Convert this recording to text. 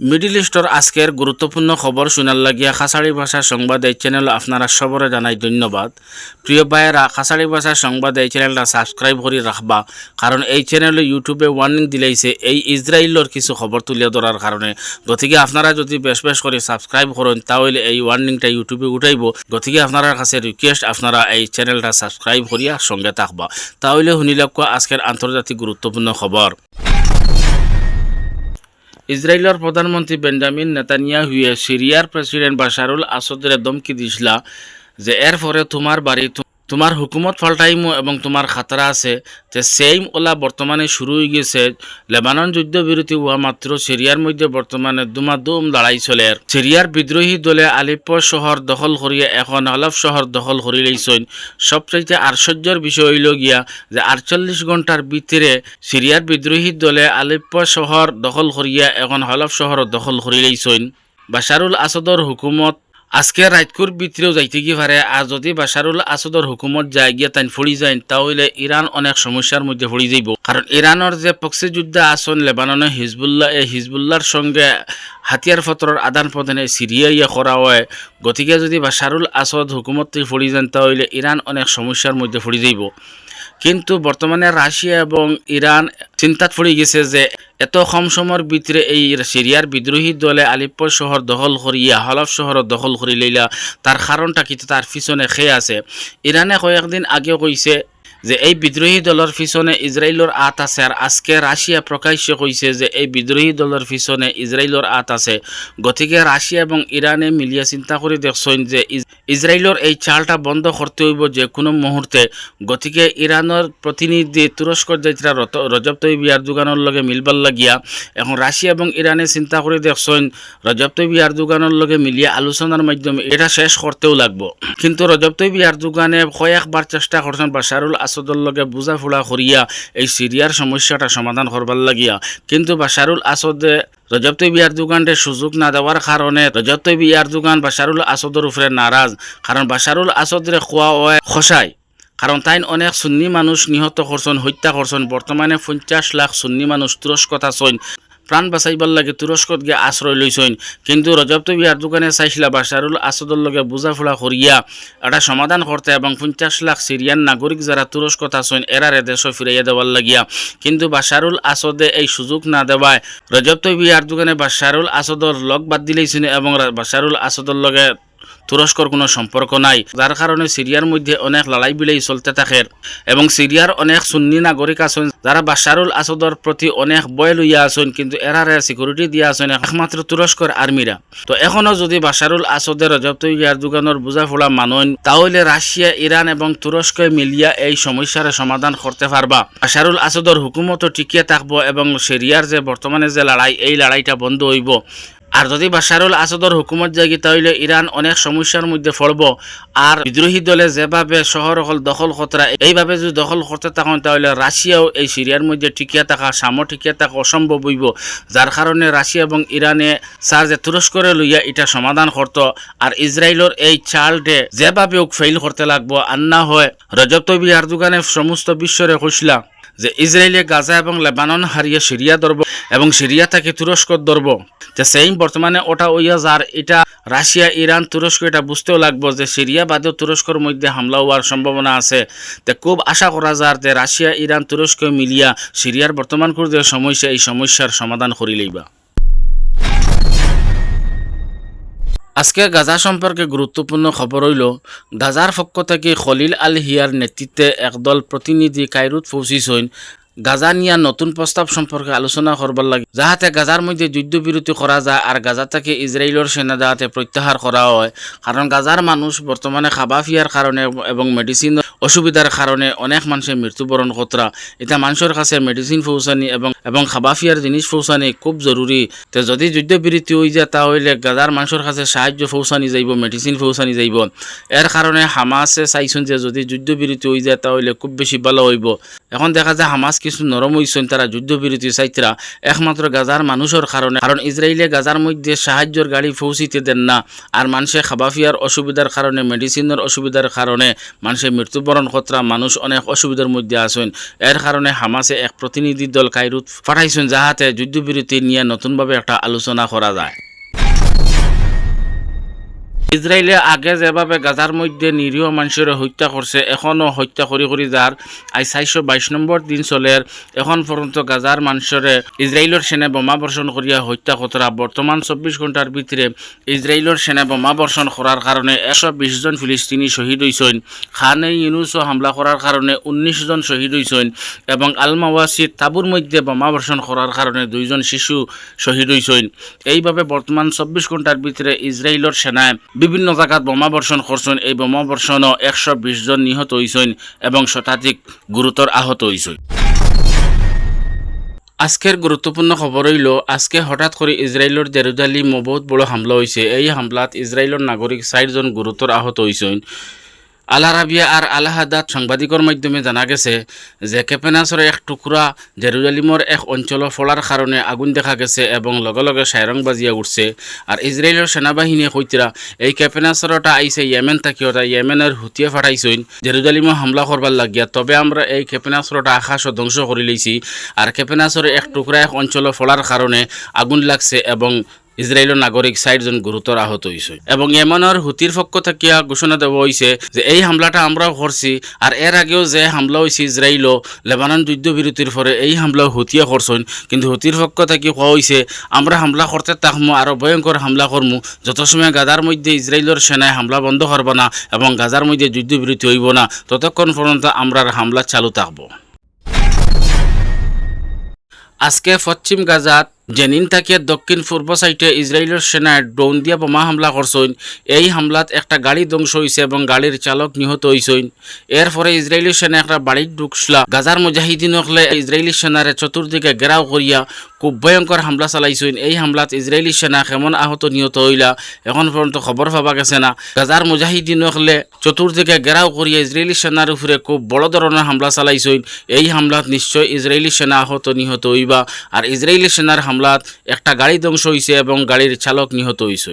Middle store আজকের গুরুত্বপূর্ণ খবর শোনার লাগিয়া খাসাড়ি ভাষা সংবাদ এই চ্যানেল আপনারা সবরে জানাই ধন্যবাদ। প্রিয় ভাইয়েরা, খাসাড়ি ভাষা সংবাদ এই চ্যানেলটা সাবস্ক্রাইব করে রাখবা, কারণ এই চ্যানেলে ইউটিউবে ওয়ার্নিং দিলাইছে এই ইসরায়েলের কিছু খবর তুলে ধরার কারণে। গতিকে আপনারা যদি বেশ করে সাবস্ক্রাইব করেন তাহলে এই ওয়ার্নিংটা ইউটিউবে উঠাইব। গতিকে আপনার কাছে রিকোয়েস্ট, আপনারা এই চ্যানেলটা সাবস্ক্রাইব করিয়া সঙ্গে থাকবা। তাহলে শুনিলক আজকের আন্তর্জাতিক গুরুত্বপূর্ণ খবর। ইসরায়েলের প্রধানমন্ত্রী বেঞ্জামিন নেতানিয়াহুয়ে সিরিয়ার প্রেসিডেন্ট বাশারুল আসাদের ধমকি দিছিলা যে এর পরে তোমার বাড়ি তোমার হুকুমত পাল্টাইমু এবং তোমার খাতরা আছে। যে সেইম ওলা বর্তমানে শুরু হয়ে গেছে। লেবানন যুদ্ধবিরতি হওয়া মাত্র সিরিয়ার মধ্যে বর্তমানে দুমাদুম লড়াই চলে। সিরিয়ার বিদ্রোহী দলে আলেপ্পো শহর দখল করিয়া এখন হালফ শহর দখল করে লইছেন। সবচাইতে আশ্চর্যের বিষয় হইল গিয়া যে 48 ঘন্টার ভিতরে সিরিয়ার বিদ্রোহী দলে আলেপ্পো শহর দখল করিয়া এখন হালফ শহর দখল করে লইছেন। বাশারুল আসাদর হুকুমত আজকে রাতকুর ভিতরেও যাইতে গিয়ে পারে। আর যদি বাশারুল আসাদর হুকুমত যায় গিয়া তাই ফড়ি যায় তাহলে ইরান অনেক সমস্যার মধ্যে পড়ে যাইব। কারণ ইরানের যে প্রক্সি যুদ্ধ আসন লেবাননে হিজবুল্লাহ, এই হিজবুল্লাহর সঙ্গে হাতিয়ার পত্রর আদান প্রদানে সিরিয়া করা হয়। গতিকে যদি বাশারুল আসাদ হুকুমত ফড়ি যান তাহলে ইরান অনেক সমস্যার মধ্যে পড়ে যাইব। কিন্তু বর্তমানে রাশিয়া এবং ইরান চিন্তাত পড়ে গেছে যে এত কম সময়ের ভিতরে এই সিরিয়ার বিদ্রোহী দলে আলেপ্পো শহর দখল করিয়া হালফ শহর দখল করি লইলা। তার কারণটা কিন্তু তার পিছনে খেয়ে আছে। ইরানে কয়েকদিন আগে কইছে যে এই বিদ্রোহী দলের পিছনে ইসরায়েলের আত আছে। আর আজকে রাশিয়া প্রকাশ্যে কইছে যে এই বিদ্রোহী দলের পিছনে ইসরায়েলের আত আছে। গতিকে রাশিয়া এবং ইরানে মিলিয়া চিন্তা করে দেখছেন যে ইসরায়েলের এই চালটা বন্ধ করতে হইব যে কোনো মুহূর্তে। গতিকে ইরানের প্রতিনিধি তুরস্কর যাত্রা রজব তৈয়ব এরদোগানের লগে মিলবার লাগিয়া এখন রাশিয়া এবং ইরানে চিন্তা করে দেখছেন রজব তৈয়ব এরদোগানের লগে মিলিয়া আলোচনার মাধ্যমে এটা শেষ করতেও লাগবো। কিন্তু রজব তৈয়ব এরদোগানে কয়েকবার চেষ্টা করছেন বাশারুল আসাদের লগে বুঝাফুড়া করিয়া এই সিরিয়ার সমস্যাটা সমাধান করবার লাগিয়া। কিন্তু বাশারুল আসাদে রজব তৈয়ব এরদোগানকে সুযোগ না দেওয়ার কারণে রজব তৈয়ব এরদোগান বাশারুল আসাদের উপরে নারাজ। কারণ বাশারুল আসাদরে খোয়া হয় খসায়। কারণ তাই অনেক সুন্নি মানুষ নিহত করছেন, হত্যা করছেন। বর্তমানে 50 লাখ সুন্নি মানুষ তুরস্কত আছেন, প্রাণ বাঁচাইবার লাগে তুরস্কত গিয়ে আশ্রয় লইছেন। কিন্তু রজব তৈয়ব এরদোগানে চাইছিলা বাশারুল আসাদের লগে বুঝাফুড়া করিয়া এটা সমাধান করতে এবং 50 লাখ সিরিয়ান নাগরিক যারা তুরস্কত আছেন এরারে দেশে ফিরাইয়া দেওয়ার লাগিয়া। কিন্তু বাশারুল আসাদে এই সুযোগ না দেওয়ায় রজব তৈয়ব এরদোগানে বাশারুল আসাদের লগ বাদ দিলেইছেন এবং বাশারুল আসাদের লগে তুরস্কর কোনো সম্পর্ক নাই। যার কারণে সিরিয়ার মধ্যে অনেক লড়াই বিলাই চলতে থাকে এবং সিরিয়ার অনেক সুন্নি নাগরিক আছেন যারা বাশারুল আসাদর প্রতি অনেক ভয় লইয়া আছেন। কিন্তু এরারে সিকিউরিটি দিয়া আছেন একমাত্র তুরস্কর আর্মিরা। তো এখনো যদি বাশারুল আসাদের রজব তৈয়ব এরদোগানের বুঝাফোড়া মানেন তাহলে রাশিয়া, ইরান এবং তুরস্ক মিলিয়া এই সমস্যার সমাধান করতে পারবা। বাশারুল আসাদর হুকুমতও টিকিয়ে থাকবো এবং সিরিয়ার যে বর্তমানে যে লড়াই এই লড়াইটা বন্ধ হইব। আর যদি বাশারুল আসাদর হুকুমত জাগি তাহলে ইরান অনেক সমস্যার মধ্যে পড়ব। আর বিদ্রোহী দলে যেভাবে শহর দখল খতরা এইভাবে যদি দখল করতে থাকেন তাহলে রাশিয়াও এই সিরিয়ার মধ্যে টিকিয়ে থাকা, সামো টিকিয়ে থাকা অসম্ভব হইব। যার কারণে রাশিয়া এবং ইরানে চার যে তুরস্করে লইয়া এটা সমাধান করত। আর ইসরায়েলের এই চালটে যেভাবে ফেইল করতে লাগবো। আর না হয় রজব তৈয়ব এরদোগানে সমস্ত বিশ্বরে কইছিলা যে ইসরায়েলে গাজা এবং লেবানন হারিয়ে সিরিয়া ধরব এবং সিরিয়া থেকে তুরস্ক ধরব। যে সেইম বর্তমানে ওটা ওইয়া যার এটা রাশিয়া, ইরান, তুরস্ক এটা বুঝতেও লাগবো যে সিরিয়া বাদেও তুরস্কর মধ্যে হামলা হওয়ার সম্ভাবনা আছে। তে খুব আশা করা যায় যে রাশিয়া, ইরান, তুরস্ক মিলিয়া সিরিয়ার বর্তমান যে সমস্যা এই সমস্যার সমাধান করি লইবা। আজকে গাজা সম্পর্কে গুরুত্বপূর্ণ খবর হইল গাজার পক্ষ থেকে খলিল আল হিয়ার নেতৃত্বে একদল প্রতিনিধি কায়রোত পৌঁছিছেন গাজা নিয়া নতুন প্রস্তাব সম্পর্কে আলোচনা করবার লাগে, যাহাতে গাজার মধ্যে যুদ্ধবিরতি করা যায় আর গাজা থেকে ইসরায়েলের সেনা যাহাতে প্রত্যাহার করা হয়। কারণ গাজার মানুষ বর্তমানে খাবা ফিয়ার কারণে এবং মেডিসিন অসুবিধার কারণে অনেক মানুষের মৃত্যুবরণ কতরা। এটা মানুষের কাছে মেডিসিন পৌঁছানি এবং খাবা ফিয়ার জিনিস পৌঁছানি খুব জরুরি। তো যদি যুদ্ধবিরতি হয়ে যায় তাহলে গাজার মানুষের কাছে সাহায্য পৌঁছানি যাইব, মেডিসিন পৌঁছানি যাইব। এর কারণে হামাসে চাইছেন যে যদি যুদ্ধবিরতি হয়ে যায় তাহলে খুব বেশি ভালো হইব। এখন দেখা যায় হামাস কিছু নরম হইছেন তারা যুদ্ধবিরতি চাইতরা একমাত্র গাজার মানুষের কারণে, কারণ ইসরায়েলে গাজার মধ্যে সাহায্যের গাড়ি পৌঁছিতে দেন না। আর মানুষে খাবাফিয়ার অসুবিধার কারণে, মেডিসিনের অসুবিধার কারণে মানুষের মৃত্যুবরণ কতরা মানুষ অনেক অসুবিধার মধ্যে আছেন। এর কারণে হামাসে এক প্রতিনিধি দল কায়রুত পাঠাইছেন যাহাতে যুদ্ধবিরতি নিয়ে নতুনভাবে একটা আলোচনা করা যায়। ইসরায়েলে আগে যেভাবে গাজার মধ্যে নিরীহ মানুষের হত্যা করছে, এখনও হত্যা করি যার আজ 422 নম্বর দিন চলের এখন পর্যন্ত গাজার মানুষের ইসরায়েলের সেনা বোমা বর্ষণ করিয়া হত্যা কতরা। বর্তমান 24 ঘন্টার ভিতরে ইসরায়েলের সেনা বোমা বর্ষণ করার কারণে 120 জন ফিলিস্তিনি শহীদ হয়েছেন। খানে ইউনুসও হামলা করার কারণে 19 জন শহীদ হয়েছেন এবং আলমাওয়াসির তাবুর মধ্যে বোমা বর্ষণ করার কারণে 2 জন শিশু শহীদ হয়েছেন। এইভাবে বর্তমান 24 ঘন্টার ভিতরে ইসরায়েলের সেনায় বিভিন্ন জায়গাত বোমা বর্ষণ করছেন। এই বোমা বর্ষণও 120 জন নিহত হয়েছেন এবং শতাধিক গুরুতর আহত হয়েছেন। আজকের গুরুত্বপূর্ণ খবর হইল, আজকে হঠাৎ করে ইসরায়েলের জেরুজালেমে বহুত বড় হামলা হয়েছে। এই হামলাত ইসরায়েলের নাগরিক 4 জন গুরুতর আহত হয়েছেন। আল আরাবিয়া আর আল হাদাত সাংবাদিকর মাধ্যমে জানা গেছে যে ক্ষেপণাস্ত্রের এক টুকরা জেরুজালেমের এক অঞ্চল ফলার কারণে আগুন দেখা গেছে এবং লগে লগে সাইরং বাজিয়া উঠছে। আর ইসরায়েলের সেনাবাহিনী কইতরা এই ক্ষেপণাস্ত্রটা আইছে ইয়েমেন থাকিও, তাই ইয়েমেনের হুতিয়ে ফাটাইছেন জেরুজালেমে হামলা করবার লাগিয়া। তবে আমরা এই ক্ষেপণাস্ত্রটা আকাশ ধ্বংস করে লইছি। আর ক্ষেপণাস্ত্রের এক টুকরা এক অঞ্চল ফলার কারণে আগুন লাগছে এবং ইসরায়েলের নাগরিক 4 জন গুরুতর আহত হয়েছে। এবং ইয়েমেনের হুতির পক্ষ থেকে ঘোষণা দেওয়া হয়েছে যে এই হামলাটা আমরাও করছি। আর এর আগেও যে হামলা হয়েছে ইসরায়েল লেবানন যুদ্ধবিরতির পরে এই হামলাও হুতিয়ে করছেন, কিন্তু হুতির পক্ষ থেকে কোয়া হয়েছে আমরা হামলা করতে থাকবো, আরও ভয়ঙ্কর হামলা করবো যত সময় গাজার মধ্যে ইসরায়েলের সেনায় হামলা বন্ধ করবো না এবং গাজার মধ্যে যুদ্ধবিরতি হইব না ততক্ষণ পর্যন্ত আমরা হামলা চালু থাকবো। আজকে পশ্চিম গাজাত জেনিন থেকে দক্ষিণ পূর্ব সাইডে ইসরায়েলের সেনায় ড্রোন দিয়ে বোমা হামলা করছেন। এই হামলাত একটা গাড়ি ধ্বংস হয়েছে এবং গাড়ির চালক নিহত হয়েছেন। এরপরে ইসরায়েলি সেনা একটা বাড়ির ঢুকসলা। গাজার মুজাহিদিন হলে ইসরায়েলি সেনারে চতুর্দিকে ঘেরাও করিয়া খুব ভয়ঙ্কর হামলা চালাইছেন। এই হামলাত ইসরায়েলি সেনা কেমন আহত নিহত হইলা এখন পর্যন্ত খবর পাওয়া গেছে না। গাজার মুজাহিদিন হলে চতুর্দিকে ঘেরাও করিয়া ইসরায়েলি সেনার উপরে খুব বড় ধরনের হামলা চালাইছেন। এই হামলাত নিশ্চয় ইসরায়েলি সেনা আহত নিহত হইবা। আর ইসরায়েলি সেনার হামলাত একটা গাড়ি ধ্বংস হয়েছে এবং গাড়ির চালক নিহত হয়েছে।